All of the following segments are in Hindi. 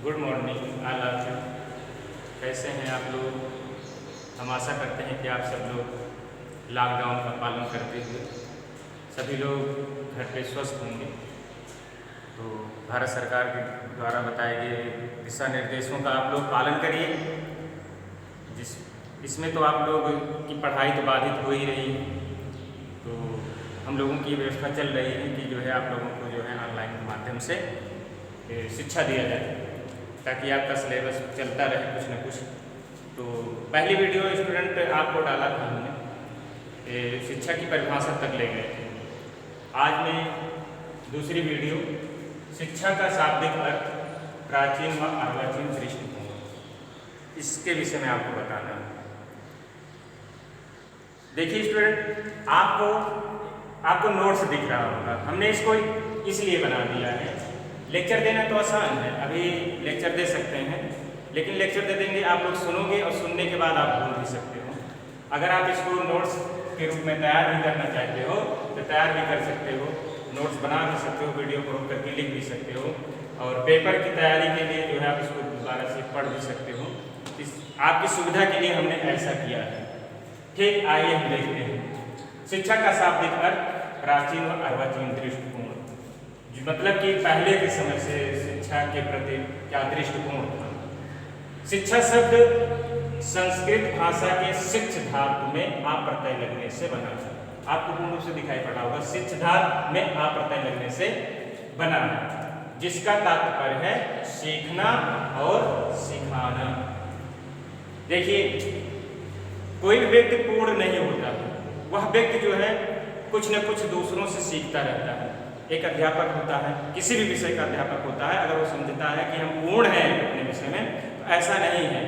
Good morning all of you. कैसे हैं आप लोग? हम आशा करते हैं कि आप सब लोग लॉकडाउन का पालन करते हुए सभी लोग घर पे स्वस्थ होंगे। तो भारत सरकार के द्वारा बताए गए दिशा निर्देशों का आप लोग पालन करिए। इसमें तो आप लोग की पढ़ाई तो बाधित हो ही रही है, तो हम लोगों की व्यवस्था चल रही है कि जो है आप लोगों को जो है ऑनलाइन के माध्यम से शिक्षा दिया जाए ताकि आपका सिलेबस चलता रहे कुछ न कुछ। तो पहली वीडियो स्टूडेंट आपको डाला था हमने, शिक्षा की परिभाषा तक ले गए थे। आज मैं दूसरी वीडियो शिक्षा का शाब्दिक अर्थ, प्राचीन व अर्वाचीन दृष्टिकोण, इसके विषय में आपको बताना है। देखिए स्टूडेंट, आपको नोट्स दिख रहा होगा। हमने इसको इसलिए बना दिया है, लेक्चर देना तो आसान है, अभी लेक्चर दे सकते हैं, लेकिन लेक्चर दे देंगे आप लोग सुनोगे और सुनने के बाद आप भूल भी सकते हो। अगर आप इसको नोट्स के रूप में तैयार भी करना चाहते हो तो तैयार भी कर सकते हो, नोट्स बना भी सकते हो, वीडियो को रोक करके लिख भी सकते हो, और पेपर की तैयारी के लिए जो है आप इसको दोबारा से पढ़ भी सकते हो। आपकी सुविधा के लिए हमने ऐसा किया है। ठीक, आइए हम देखते हैं शिक्षा का शाब्दिक अर्थ, प्राचीन व अर्वाचीन दृष्टिकोण। मतलब कि पहले के समय से शिक्षा के प्रति क्या दृष्टिकोण था। शिक्षा शब्द संस्कृत भाषा के शिक्ष धातु में आ प्रत्यय लगने से बना है। आपको पूर्ण रूप से दिखाई पड़ा होगा, शिक्ष धातु में आ प्रत्यय लगने से बना है, जिसका तात्पर्य है सीखना और सिखाना। देखिए, कोई भी व्यक्ति पूर्ण नहीं होता, वह व्यक्ति जो है कुछ न कुछ दूसरों से सीखता रहता है। एक अध्यापक होता है, किसी भी विषय का अध्यापक होता है, अगर वो समझता है कि हम पूर्ण हैं अपने विषय में, तो ऐसा नहीं है।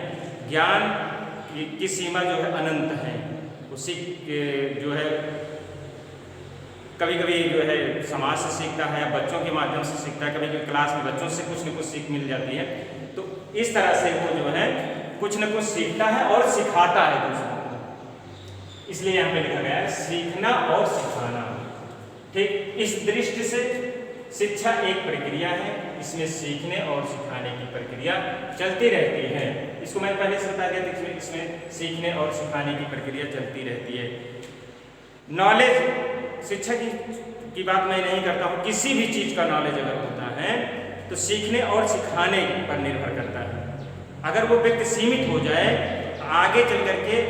ज्ञान की सीमा जो है अनंत है। उसी जो है कभी कभी जो है समाज से सीखता है, बच्चों के माध्यम से सीखता है, कभी कभी क्लास में बच्चों से कुछ न कुछ सीख मिल जाती है। तो इस तरह से वो जो है कुछ न कुछ सीखता है और सिखाता है दूसरों को। इसलिए यहाँ पे लिखा गया है सीखना और सिखाना। ठीक, इस दृष्टि से शिक्षा एक प्रक्रिया है, इसमें सीखने और सिखाने की प्रक्रिया चलती रहती है। इसको मैंने पहले से बता दिया था, इसमें सीखने और सिखाने की प्रक्रिया चलती रहती है। नॉलेज, शिक्षा की बात मैं नहीं करता हूँ, किसी भी चीज का नॉलेज अगर होता है तो सीखने और सिखाने पर निर्भर करता है। अगर वो व्यक्ति सीमित हो जाए तो आगे चल करके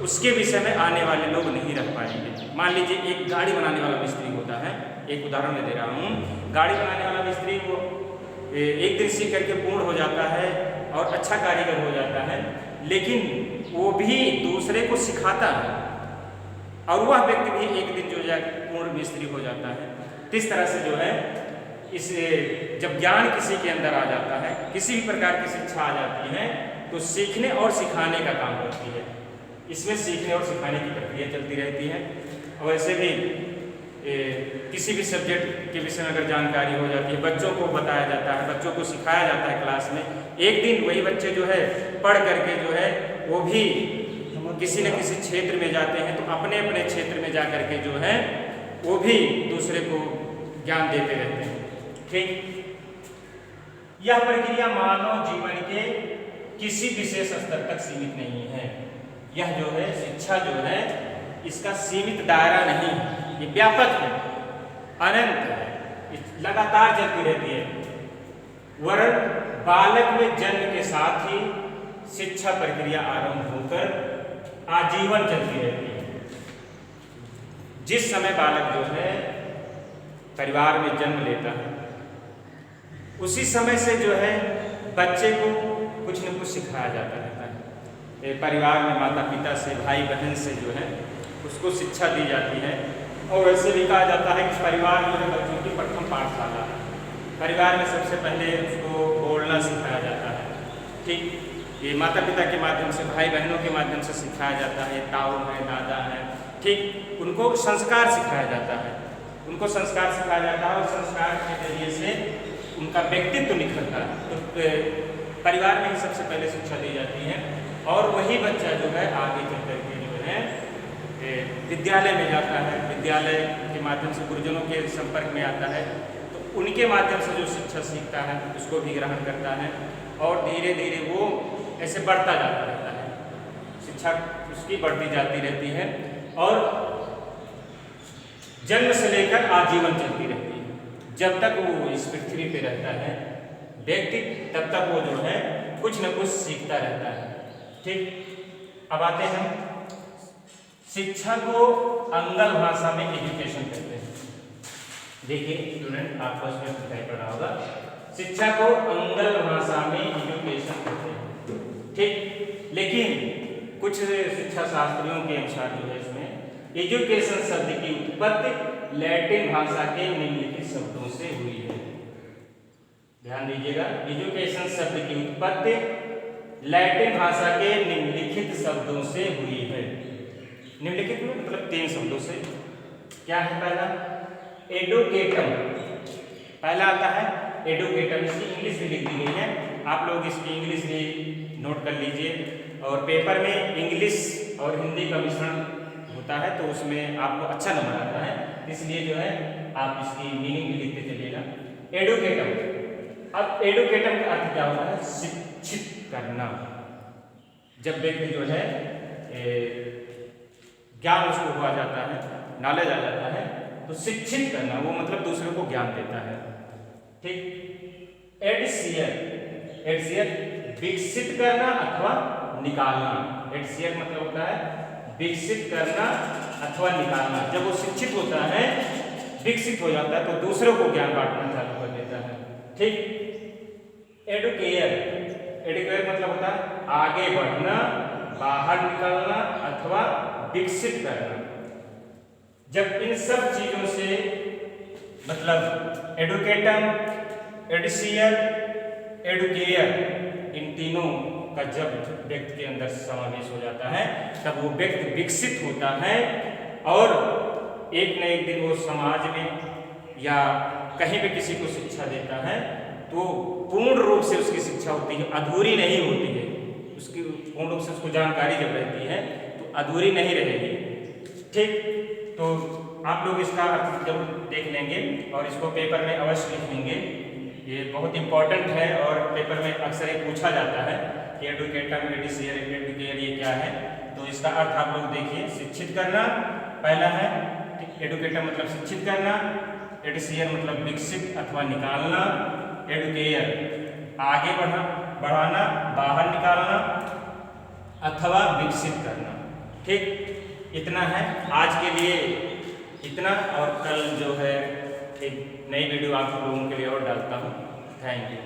उसके विषय में आने वाले लोग नहीं रह पाएंगे। मान लीजिए एक गाड़ी बनाने वाला मिस्त्री होता है, एक उदाहरण मैं दे रहा हूँ। गाड़ी बनाने वाला मिस्त्री वो एक दिन सीख करके पूर्ण हो जाता है और अच्छा कारीगर हो जाता है, लेकिन वो भी दूसरे को सिखाता है और वह व्यक्ति भी एक दिन जो है पूर्ण मिस्त्री हो जाता है। इस तरह से जो है इस जब ज्ञान किसी के अंदर आ जाता है, किसी भी प्रकार की शिक्षा आ जाती है, तो सीखने और सिखाने का काम करती है। इसमें सीखने और सिखाने की प्रक्रिया चलती रहती है। और वैसे भी किसी भी सब्जेक्ट के विषय में अगर जानकारी हो जाती है, बच्चों को बताया जाता है, बच्चों को सिखाया जाता है क्लास में, एक दिन वही बच्चे जो है पढ़ करके जो है वो भी किसी न किसी क्षेत्र में जाते हैं, तो अपने अपने क्षेत्र में जा करके जो है वो भी दूसरे को ज्ञान देते रहते हैं। ठीक, यह प्रक्रिया मानव जीवन के किसी विशेष स्तर तक सीमित नहीं है। यह जो है शिक्षा जो है इसका सीमित दायरा नहीं है, ये व्यापक है, अनंत है, लगातार चलती रहती है। वरन बालक में जन्म के साथ ही शिक्षा प्रक्रिया आरंभ होकर आजीवन चलती रहती है। जिस समय बालक जो है परिवार में जन्म लेता है, उसी समय से जो है बच्चे को कुछ न कुछ सिखाया जाता रहता है। परिवार में माता पिता से, भाई बहन से जो है उसको शिक्षा दी जाती है। और वैसे भी कहा जाता है कि परिवार जो है बच्चों की प्रथम पाठशाला है। परिवार में सबसे पहले उसको बोलना सिखाया जाता है। ठीक, ये माता पिता के माध्यम से, भाई बहनों के माध्यम से सिखाया जाता है। ताऊ है, दादा है, ठीक, उनको संस्कार सिखाया जाता है, उनको संस्कार सिखाया जाता है और संस्कार के जरिए से उनका व्यक्तित्व निखरता है। तो परिवार में ही सबसे पहले शिक्षा दी जाती है और वही बच्चा जो है आगे चल करके जो है विद्यालय में जाता है, विद्यालय के माध्यम से गुरुजनों के संपर्क में आता है। तो उनके माध्यम से जो शिक्षा सीखता है उसको भी ग्रहण करता है और धीरे धीरे वो ऐसे बढ़ता जाता रहता है, शिक्षा उसकी बढ़ती जाती रहती है और जन्म से लेकर आजीवन चलती रहती है। जब तक वो इस पृथ्वी पे रहता है व्यक्ति तब तक वो जो है कुछ न कुछ सीखता रहता है। ठीक, अब आते हैं शिक्षा को अंगल भाषा में एजुकेशन कहते हैं। देखिए स्टूडेंट, आपको इसमें दिखाई पड़ रहा होगा, शिक्षा को अंगल भाषा में एजुकेशन कहते हैं। ठीक, लेकिन कुछ शिक्षा शास्त्रियों के अनुसार जो है इसमें एजुकेशन शब्द की उत्पत्ति लैटिन भाषा के निम्नलिखित शब्दों से हुई है। ध्यान दीजिएगा, एजुकेशन शब्द की उत्पत्ति लैटिन भाषा के निम्नलिखित शब्दों से हुई है। निम्नलिखित में मतलब 3 शब्दों से। क्या है पहला? एडुकेटम, पहला आता है एडुकेटम, इसकी इंग्लिश भी लिख दी गई है, आप लोग इसकी इंग्लिश भी नोट कर लीजिए और पेपर में इंग्लिश और हिंदी का मिश्रण होता है तो उसमें आपको अच्छा नंबर आता है, इसलिए जो है आप इसकी मीनिंग भी लिखते चलिएगा। एडुकेटम, अब एडुकेटम का अर्थ क्या होता है? शिक्षित करना। जब व्यक्ति जो है ज्ञान उसको हुआ जाता है, नॉलेज आ जाता है तो शिक्षित करना, वो मतलब दूसरे को ज्ञान देता है। ठीक, एडसियर, एडसियर विकसित करना अथवा निकालना। एडसियर मतलब होता है विकसित करना अथवा निकालना। जब वो शिक्षित होता है, विकसित हो जाता है तो दूसरों को ज्ञान बांटना चालू कर देता है। ठीक, एडुकेयर, एडुकेयर मतलब होता है आगे बढ़ना, बाहर निकलना अथवा विकसित करना। जब इन सब चीजों से मतलब एडुकेटम, एडसियर, एडुकेयर, इन तीनों का जब व्यक्ति के अंदर समावेश हो जाता है तब वो व्यक्ति विकसित होता है और एक न एक दिन वो समाज में या कहीं भी किसी को शिक्षा देता है तो पूर्ण रूप से उसकी शिक्षा होती है, अधूरी नहीं होती है। उसकी पूर्ण रूप से उसको जानकारी जब रहती है तो अधूरी नहीं रहेगी। ठीक, तो आप लोग इसका अर्थ जरूर देख लेंगे और इसको पेपर में अवश्य लिखेंगे, ये बहुत इंपॉर्टेंट है और पेपर में अक्सर ये पूछा जाता है कि एडुकेटम, एडुसियर, एडुकेयर ये क्या है। तो इसका अर्थ आप लोग देखिए, शिक्षित करना पहला है, एडुकेटम मतलब शिक्षित करना, एडुसियर मतलब विकसित अथवा निकालना, एडुकेयर आगे बढ़ाना, बाहर निकालना अथवा विकसित करना। ठीक, इतना है आज के लिए, इतना, और कल जो है एक नई वीडियो आप लोगों के लिए और डालता हूँ। Thank you.